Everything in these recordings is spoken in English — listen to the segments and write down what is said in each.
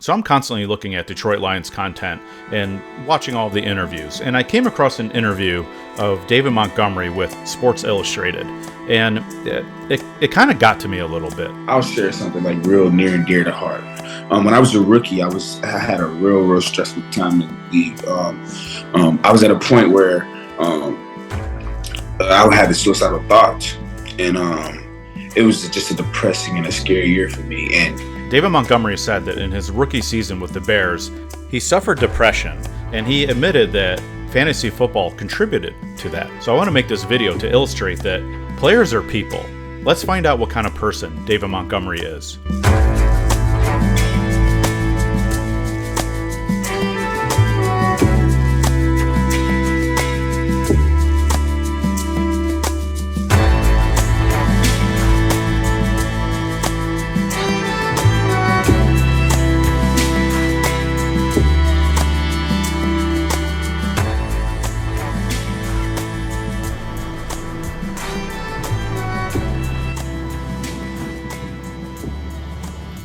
So I'm constantly looking at Detroit Lions content and watching all the interviews. And I came across an interview of David Montgomery with Sports Illustrated. And it kind of got to me a little bit. I'll share something like real near and dear to heart. When I was a rookie, I had a real stressful time in the league. I was at a point where I had the suicidal thoughts, and it was just a depressing and a scary year for me. And David Montgomery said that in his rookie season with the Bears, he suffered depression, and he admitted that fantasy football contributed to that. So I want to make this video to illustrate that players are people. Let's find out what kind of person David Montgomery is.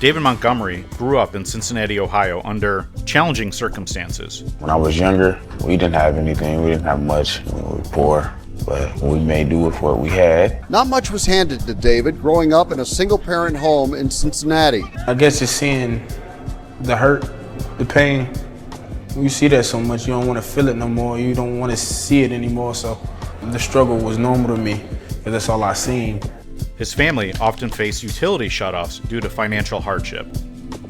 David Montgomery grew up in Cincinnati, Ohio under challenging circumstances. When I was younger, we didn't have anything. We didn't have much. We were poor, but we made do with what we had. Not much was handed to David growing up in a single-parent home in Cincinnati. I guess just seeing the hurt, the pain, you see that so much, you don't want to feel it no more. You don't want to see it anymore. So the struggle was normal to me because that's all I seen. His family often faced utility shutoffs due to financial hardship.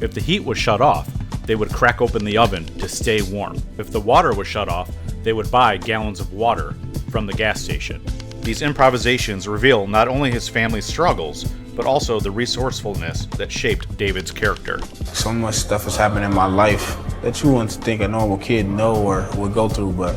If the heat was shut off, they would crack open the oven to stay warm. If the water was shut off, they would buy gallons of water from the gas station. These improvisations reveal not only his family's struggles, but also the resourcefulness that shaped David's character. So much stuff has happened in my life that you wouldn't think a normal kid know or would go through, but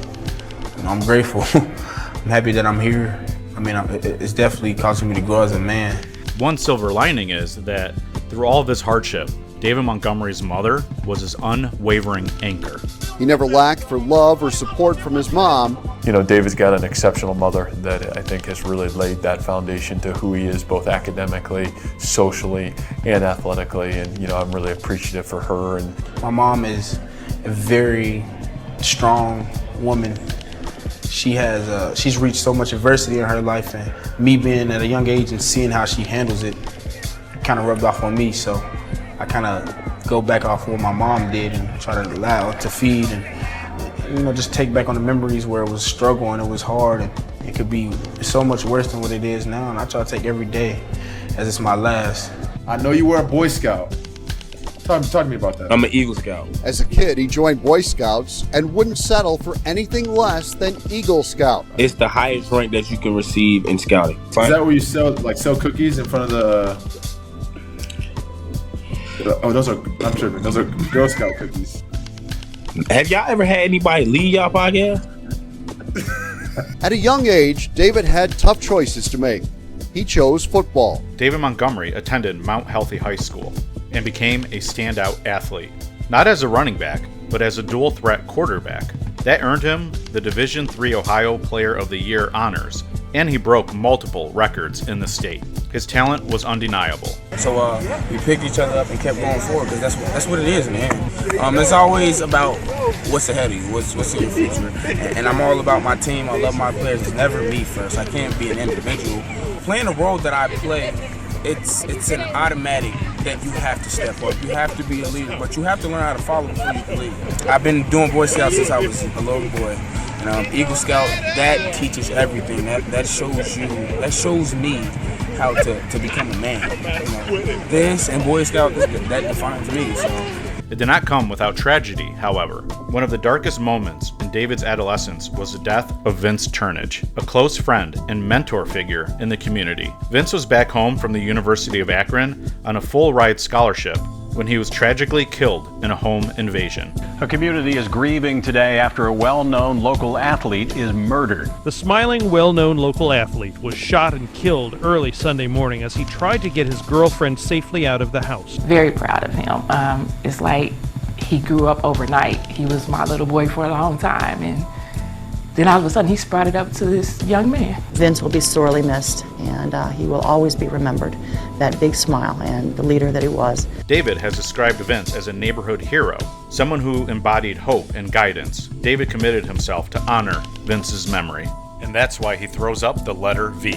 I'm grateful. I'm happy that I'm here. I mean, it's definitely causing me to grow as a man. One silver lining is that through all of his hardship, David Montgomery's mother was his unwavering anchor. He never lacked for love or support from his mom. You know, David's got an exceptional mother that I think has really laid that foundation to who he is, both academically, socially, and athletically. And, you know, I'm really appreciative for her. And my mom is a very strong woman. She's reached so much adversity in her life, and me being at a young age and seeing how she handles it kind of rubbed off on me. So I kind of go back off what my mom did and try to allow to feed and, you know, just take back on the memories where it was struggle and it was hard and it could be so much worse than what it is now. And I try to take every day as it's my last. I know you were a Boy Scout. Talk to me about that. I'm an Eagle Scout. As a kid, he joined Boy Scouts and wouldn't settle for anything less than Eagle Scout. It's the highest rank that you can receive in scouting. Is that where you sell cookies in front of the? Oh, those are, I'm tripping. Those are Girl Scout cookies. Have y'all ever had anybody leave y'all podcast? At a young age, David had tough choices to make. He chose football. David Montgomery attended Mount Healthy High School and became a standout athlete, not as a running back, but as a dual threat quarterback. That earned him the Division III Ohio Player of the Year honors, and he broke multiple records in the state. His talent was undeniable. So we picked each other up and kept going forward because that's what it is, man. It's always about what's ahead of you, what's in your future, and I'm all about my team. I love my players. It's never me first. I can't be an individual. Playing the role that I play, it's an automatic that you have to step up. You have to be a leader, but you have to learn how to follow before you can lead. I've been doing Boy Scouts since I was a little boy. And Eagle Scout, that teaches everything. That shows me how to become a man. You know, this and Boy Scout, that defines me. So. It did not come without tragedy, however. One of the darkest moments in David's adolescence was the death of Vince Turnage, a close friend and mentor figure in the community. Vince was back home from the University of Akron on a full-ride scholarship when he was tragically killed in a home invasion. A community is grieving today after a well-known local athlete is murdered. The smiling, well-known local athlete was shot and killed early Sunday morning as he tried to get his girlfriend safely out of the house. Very proud of him. It's like he grew up overnight. He was my little boy for a long time, and then all of a sudden he sprouted up to this young man. Vince will be sorely missed, and he will always be remembered, that big smile and the leader that he was. David has described Vince as a neighborhood hero, someone who embodied hope and guidance. David committed himself to honor Vince's memory, and that's why he throws up the letter V.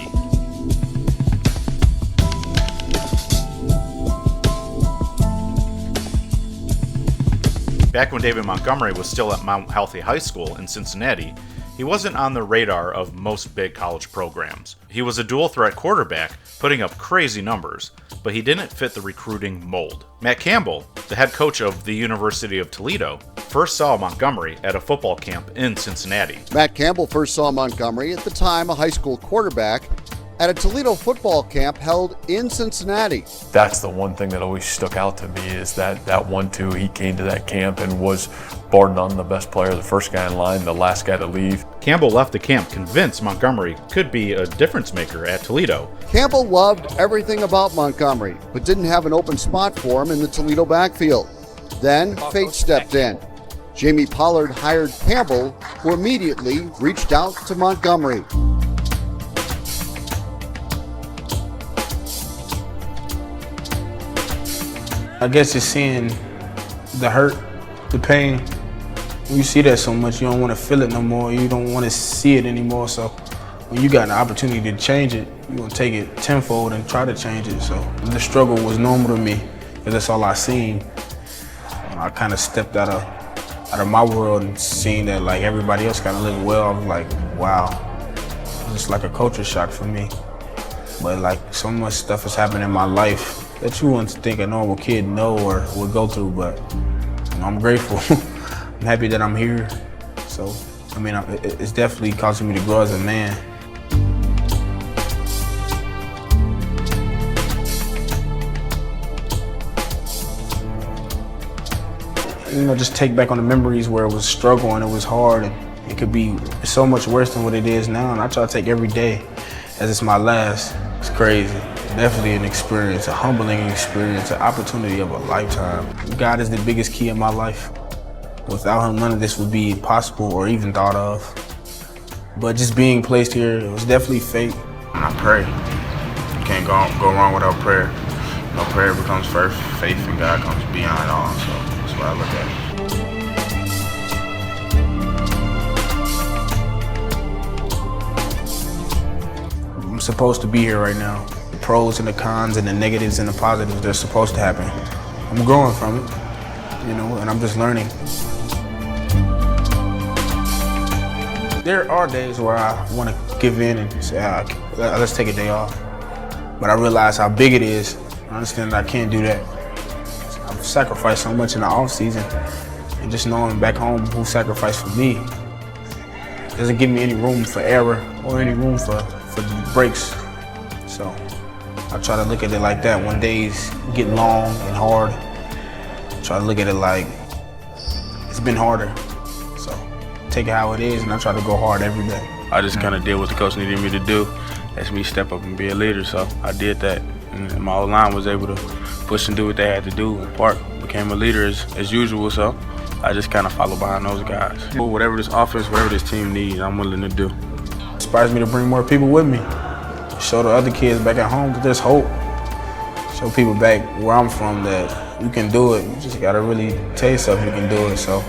Back when David Montgomery was still at Mount Healthy High School in Cincinnati, he wasn't on the radar of most big college programs. He was a dual-threat quarterback, putting up crazy numbers, but he didn't fit the recruiting mold. Matt Campbell, the head coach of the University of Toledo, first saw Montgomery at a football camp in Cincinnati. Matt Campbell first saw Montgomery, at the time a high school quarterback, at a Toledo football camp held in Cincinnati. That's the one thing that always stuck out to me is that 1-2, he came to that camp and was bar none the best player, the first guy in line, the last guy to leave. Campbell left the camp convinced Montgomery could be a difference maker at Toledo. Campbell loved everything about Montgomery, but didn't have an open spot for him in the Toledo backfield. Then fate stepped in. Jamie Pollard hired Campbell, who immediately reached out to Montgomery. I guess just seeing the hurt, the pain. When you see that so much, you don't want to feel it no more. You don't want to see it anymore. So when you got an opportunity to change it, you're going to take it tenfold and try to change it. So the struggle was normal to me because that's all I seen. I kind of stepped out of my world and seeing that like everybody else kind of lived well. I was like, wow, it's just like a culture shock for me. But like so much stuff has happened in my life that you wouldn't think a normal kid know or would go through, but you know, I'm grateful. I'm happy that I'm here. So, I mean, it's definitely causing me to grow as a man. You know, just take back on the memories where it was struggle and it was hard and it could be so much worse than what it is now. And I try to take every day as it's my last. It's crazy. Definitely an experience, a humbling experience, an opportunity of a lifetime. God is the biggest key in my life. Without him, none of this would be possible or even thought of. But just being placed here, it was definitely fate. I pray. You can't go wrong without prayer. No, prayer becomes first, faith in God comes beyond all, so that's what I look at. I'm supposed to be here right now. The pros and the cons and the negatives and the positives, they're supposed to happen. I'm growing from it, you know, and I'm just learning. There are days where I want to give in and say, let's take a day off. But I realize how big it is. I understand that I can't do that. I've sacrificed so much in the off season, and just knowing back home who sacrificed for me doesn't give me any room for error or any room for breaks. So I try to look at it like that. When days get long and hard, I try to look at it like it's been harder. So take it how it is, and I try to go hard every day. I just kind of did what the coach needed me to do. That's me step up and be a leader, so I did that. And my old line was able to push and do what they had to do. Park became a leader as usual, so I just kind of follow behind those guys. Whatever this offense, whatever this team needs, I'm willing to do. It inspires me to bring more people with me. Show the other kids back at home that there's hope. Show people back where I'm from that you can do it. You just gotta really tell yourself you can do it. So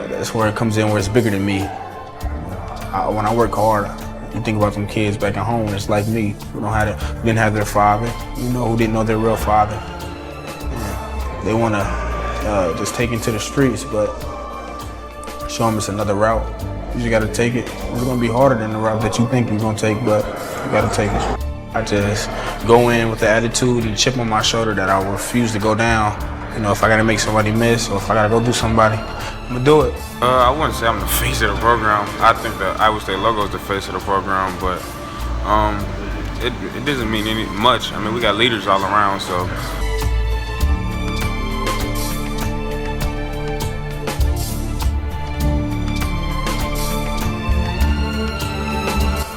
that's where it comes in, where it's bigger than me. When I work hard, you think about them kids back at home, it's like me, who didn't have their father, who didn't know their real father. Yeah. They want to just take into the streets, but show them it's another route. You just got to take it. It's going to be harder than the route that you think you're going to take, but you got to take it. I just go in with the attitude and chip on my shoulder that I refuse to go down. If I got to make somebody miss or if I got to go do somebody, I'm going to do it. I wouldn't say I'm the face of the program. I think the Iowa State logo is the face of the program, but it doesn't mean much. I mean, we got leaders all around, so.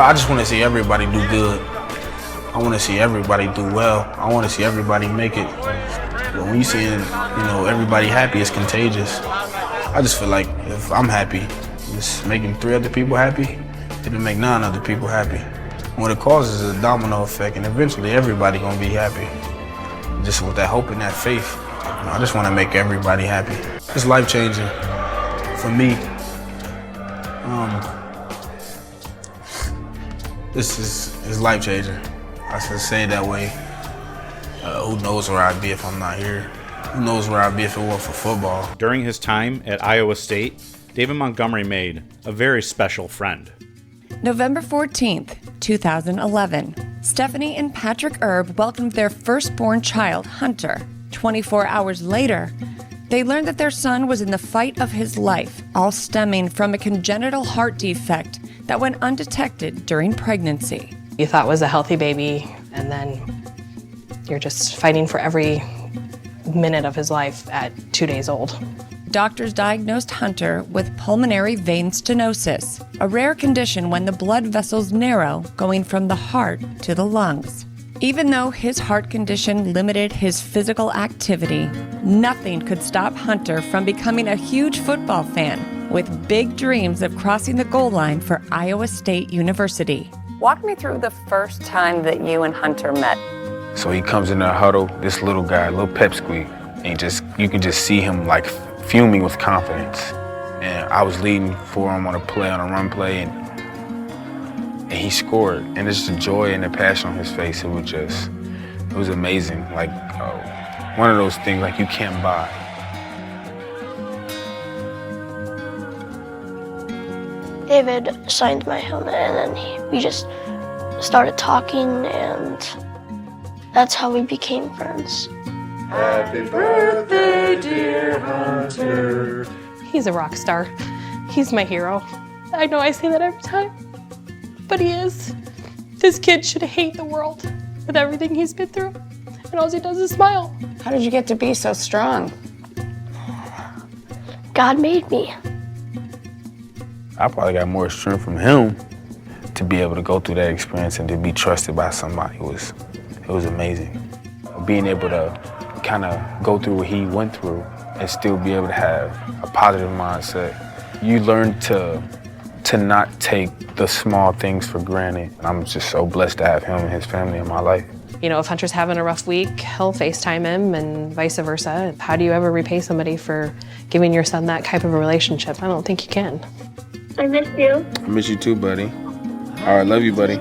I just want to see everybody do good. I want to see everybody do well. I want to see everybody make it. But when you see everybody happy, it's contagious. I just feel like if I'm happy, Just making 3 other people happy didn't make 9 other people happy. What it causes is a domino effect, and eventually everybody gonna be happy. Just with that hope and that faith, I just want to make everybody happy. It's life-changing for me. This is life-changing. I should say it that way. Who knows where I'd be if I'm not here? Who knows where I'd be if it weren't for football? During his time at Iowa State, David Montgomery made a very special friend. November 14th, 2011. Stephanie and Patrick Erb welcomed their firstborn child, Hunter. 24 hours later, they learned that their son was in the fight of his life, all stemming from a congenital heart defect that went undetected during pregnancy. You thought was a healthy baby, and then you're just fighting for every minute of his life at 2 days old. Doctors diagnosed Hunter with pulmonary vein stenosis, a rare condition when the blood vessels narrow, going from the heart to the lungs. Even though his heart condition limited his physical activity, nothing could stop Hunter from becoming a huge football fan with big dreams of crossing the goal line for Iowa State University. Walk me through the first time that you and Hunter met. So he comes in the huddle, this little guy, little pipsqueak, and you can just see him like fuming with confidence. And I was leading for him on a play, on a run play, and he scored. And it's the joy and the passion on his face. It was amazing. Like one of those things like you can't buy. David signed my helmet, and then we just started talking, and that's how we became friends. Happy birthday, dear Hunter. He's a rock star. He's my hero. I know I say that every time, but he is. This kid should hate the world with everything he's been through, and all he does is smile. How did you get to be so strong? God made me. I probably got more strength from him to be able to go through that experience and to be trusted by somebody. It was amazing. Being able to kind of go through what he went through and still be able to have a positive mindset. You learn to not take the small things for granted. I'm just so blessed to have him and his family in my life. You know, if Hunter's having a rough week, he'll FaceTime him and vice versa. How do you ever repay somebody for giving your son that type of a relationship? I don't think you can. I miss you. I miss you too, buddy. All right, love you, buddy.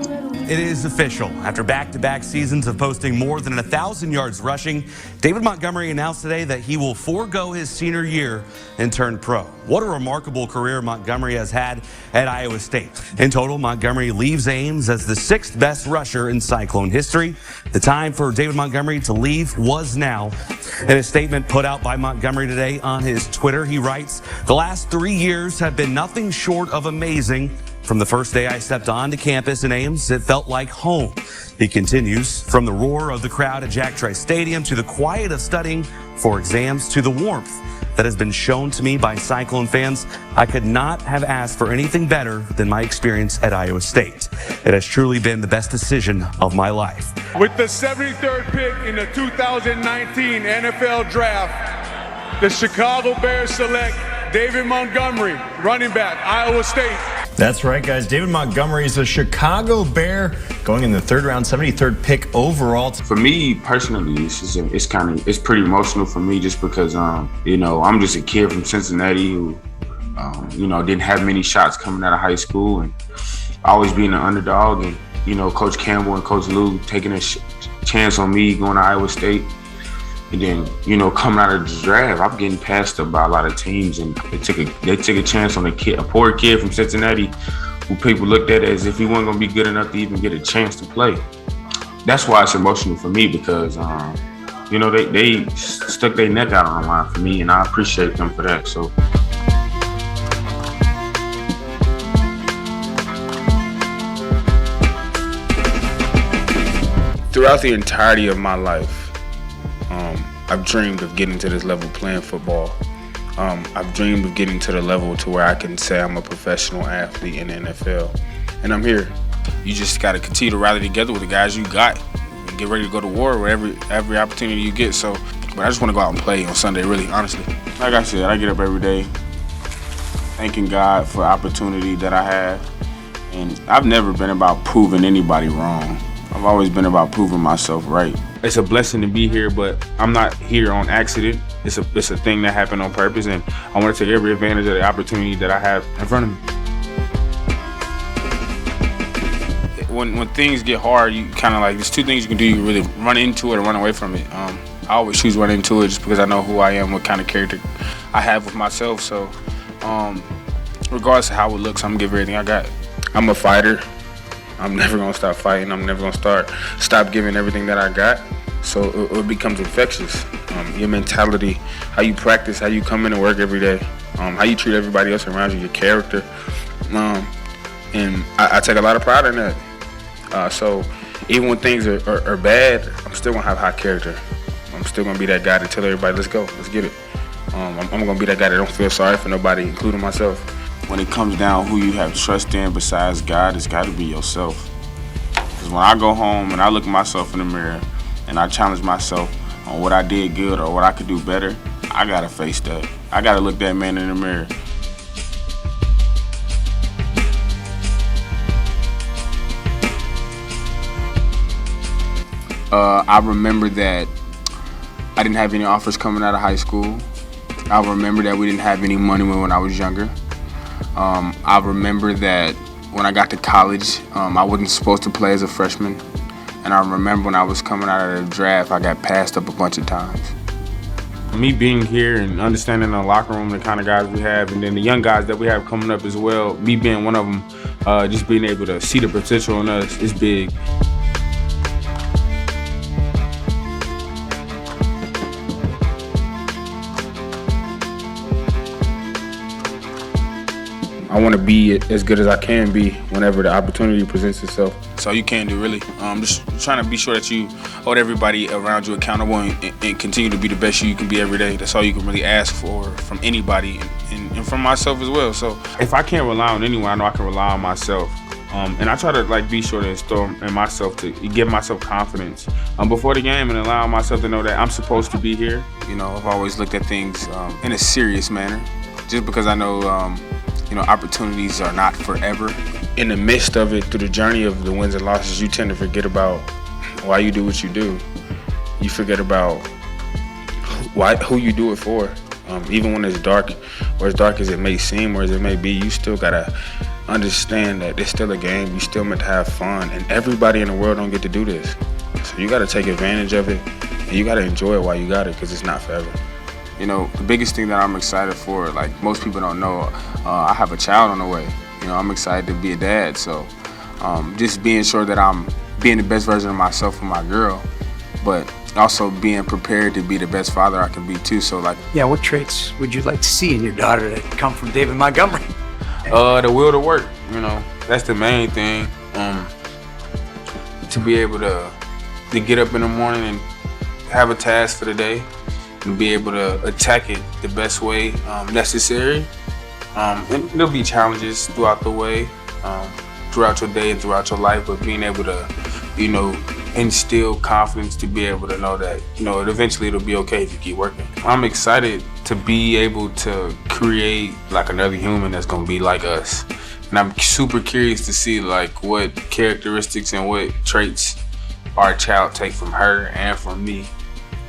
It is official. After back-to-back seasons of posting more than 1,000 yards rushing, David Montgomery announced today that he will forego his senior year and turn pro. What a remarkable career Montgomery has had at Iowa State. In total, Montgomery leaves Ames as the 6th best rusher in Cyclone history. The time for David Montgomery to leave was now. In a statement put out by Montgomery today on his Twitter, he writes, "The last 3 years have been nothing short of amazing. From the first day I stepped onto campus in Ames, it felt like home." He continues, "From the roar of the crowd at Jack Trice Stadium to the quiet of studying for exams to the warmth that has been shown to me by Cyclone fans, I could not have asked for anything better than my experience at Iowa State. It has truly been the best decision of my life." With the 73rd pick in the 2019 NFL Draft, the Chicago Bears select David Montgomery, running back, Iowa State. That's right, guys. David Montgomery is a Chicago Bear going in the 3rd round, 73rd pick overall. For me personally, it's pretty emotional for me just because you know, I'm just a kid from Cincinnati who you know, didn't have many shots coming out of high school, and always being an underdog, and you know, Coach Campbell and Coach Lou taking a chance on me going to Iowa State. And then, you know, coming out of the draft, I'm getting passed up by a lot of teams, and they took a chance on a poor kid from Cincinnati, who people looked at as if he wasn't gonna be good enough to even get a chance to play. That's why it's emotional for me, because you know, they stuck their neck out on the line for me, and I appreciate them for that. So. Throughout the entirety of my life, I've dreamed of getting to this level playing football. I've dreamed of getting to the level to where I can say I'm a professional athlete in the NFL. And I'm here. You just got to continue to rally together with the guys you got and get ready to go to war with every opportunity you get. So, but I just want to go out and play on Sunday, really, honestly. Like I said, I get up every day, thanking God for the opportunity that I have. And I've never been about proving anybody wrong. I've always been about proving myself right. It's a blessing to be here, but I'm not here on accident. It's a thing that happened on purpose, and I want to take every advantage of the opportunity that I have in front of me. When things get hard, you kind of like, there's two things you can do. You can really run into it or run away from it. I always choose run into it just because I know who I am, what kind of character I have with myself. So regardless of how it looks, I'm gonna give everything I got. I'm a fighter. I'm never gonna stop fighting. I'm never gonna stop giving everything that I got. So it becomes infectious. Your mentality, how you practice, how you come in and work every day, how you treat everybody else around you, your character. And I take a lot of pride in that. So even when things are bad, I'm still gonna have high character. I'm still gonna be that guy to tell everybody, let's go, let's get it. I'm gonna be that guy that don't feel sorry for nobody, including myself. When it comes down who you have trust in besides God, it's gotta be yourself. Because when I go home and I look at myself in the mirror and I challenge myself on what I did good or what I could do better, I gotta face that. I gotta look that man in the mirror. I remember that I didn't have any offers coming out of high school. I remember that we didn't have any money when I was younger. I remember that when I got to college, I wasn't supposed to play as a freshman. And I remember when I was coming out of the draft, I got passed up a bunch of times. Me being here and understanding the locker room, the kind of guys we have, and then the young guys that we have coming up as well, me being one of them, just being able to see the potential in us is big. I want to be as good as I can be whenever the opportunity presents itself. That's all you can do, really. Just trying to be sure that you hold everybody around you accountable and continue to be the best you can be every day. That's all you can really ask for from anybody and from myself as well. So if I can't rely on anyone, I know I can rely on myself. And I try to be sure to instill in myself to give myself confidence before the game and allow myself to know that I'm supposed to be here. You know, I've always looked at things in a serious manner, just because I know opportunities are not forever. In the midst of it, through the journey of the wins and losses, you tend to forget about why you do what you do. You forget about who you do it for. Even when it's dark, or as dark as it may seem, or as it may be, you still gotta understand that it's still a game. You still meant to have fun, and everybody in the world don't get to do this. So you gotta take advantage of it, and you gotta enjoy it while you got it, because it's not forever. You know, the biggest thing that I'm excited for, like most people don't know, I have a child on the way. You know, I'm excited to be a dad, so just being sure that I'm being the best version of myself for my girl, but also being prepared to be the best father I can be too. So yeah, what traits would you like to see in your daughter that come from David Montgomery? The will to work, that's the main thing. To be able to get up in the morning and have a task for the day, and be able to attack it the best way necessary. And there'll be challenges throughout the way, throughout your day and throughout your life, but being able to, instill confidence to be able to know that, eventually it'll be okay if you keep working. I'm excited to be able to create another human that's gonna be like us. And I'm super curious to see what characteristics and what traits our child take from her and from me.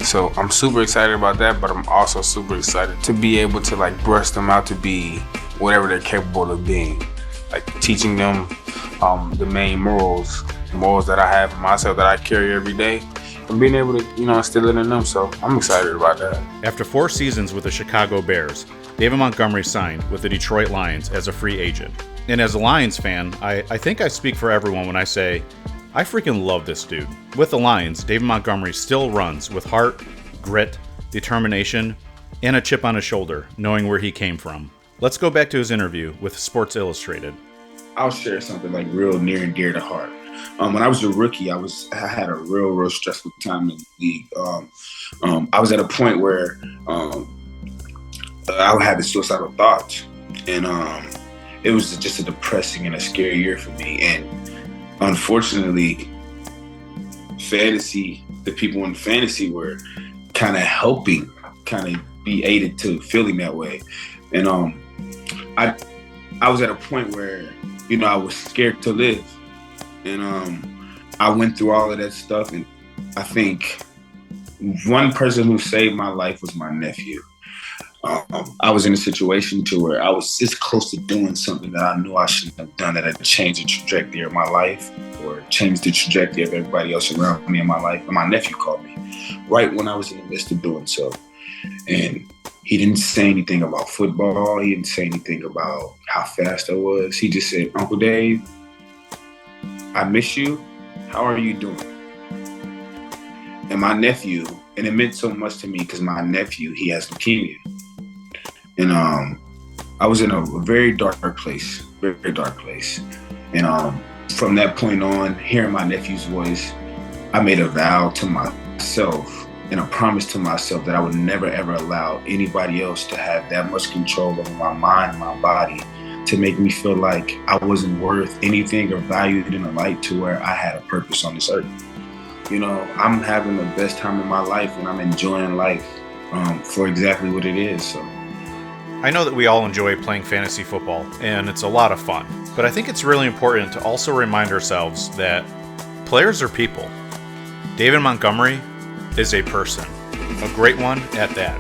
So I'm super excited about that, but I'm also super excited to be able to brush them out to be whatever they're capable of being. Teaching them the main morals that I have in myself, that I carry every day, and being able to, instill it in them. So I'm excited about that. After 4 seasons with the Chicago Bears, David Montgomery signed with the Detroit Lions as a free agent. And as a Lions fan, I think I speak for everyone when I say, I freaking love this dude. With the Lions, David Montgomery still runs with heart, grit, determination, and a chip on his shoulder, knowing where he came from. Let's go back to his interview with Sports Illustrated. I'll share something real near and dear to heart. When I was a rookie, I had a real stressful time in the league. I was at a point where I had the suicidal thoughts, and it was just a depressing and a scary year for me. And unfortunately, the people in fantasy were kind of helping, be aided to feeling that way. And I was at a point where, you know, I was scared to live. And I went through all of that stuff. And I think one person who saved my life was my nephew. I was in a situation to where I was this close to doing something that I knew I shouldn't have done, that had changed the trajectory of my life or changed the trajectory of everybody else around me in my life. And my nephew called me right when I was in the midst of doing so. And he didn't say anything about football. He didn't say anything about how fast I was. He just said, "Uncle Dave, I miss you. How are you doing?" And my nephew, and it meant so much to me because my nephew, he has leukemia. And I was in a very dark place, very dark place. And from that point on, hearing my nephew's voice, I made a vow to myself and a promise to myself that I would never, ever allow anybody else to have that much control over my mind, my body, to make me feel like I wasn't worth anything or valued in a light to where I had a purpose on this earth. You know, I'm having the best time of my life and I'm enjoying life for exactly what it is. So I know that we all enjoy playing fantasy football, and it's a lot of fun. But I think it's really important to also remind ourselves that players are people. David Montgomery is a person, a great one at that.